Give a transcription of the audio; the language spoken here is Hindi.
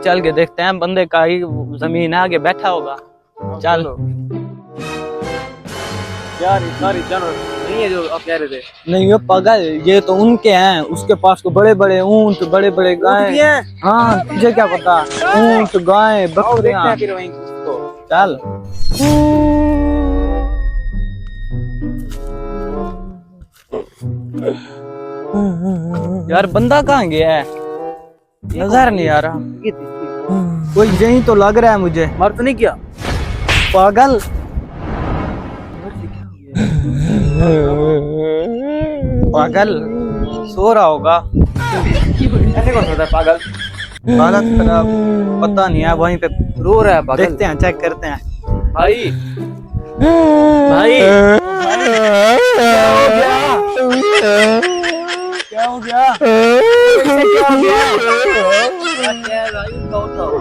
चल के देखते हैं, बंदे का ही जमीन है, आगे बैठा होगा। चलो यार सारी जानवर नहीं है जो आप कह रहे थे। नहीं ये पागल, ये तो उनके हैं, उसके पास तो बड़े बड़े ऊंट, बड़े बड़े गाय। हाँ तुझे क्या पता, ऊंट गाय बकरियां। फिर वहीं उसको चल यार बंदा कहाँ गया है, नजर नहीं आ रहा। कोई यही तो लग रहा है मुझे। मर तो नहीं किया पागल पागल सो रहा होगा। ऐसे कौन होता है पागल? हालत खराब, पता नहीं है, वहीं पे रो रहा है पागल। देखते हैं, चेक करते हैं। भाई भाई क्या हो गया? क्या हो गया? क्या है भाई? उठाओ।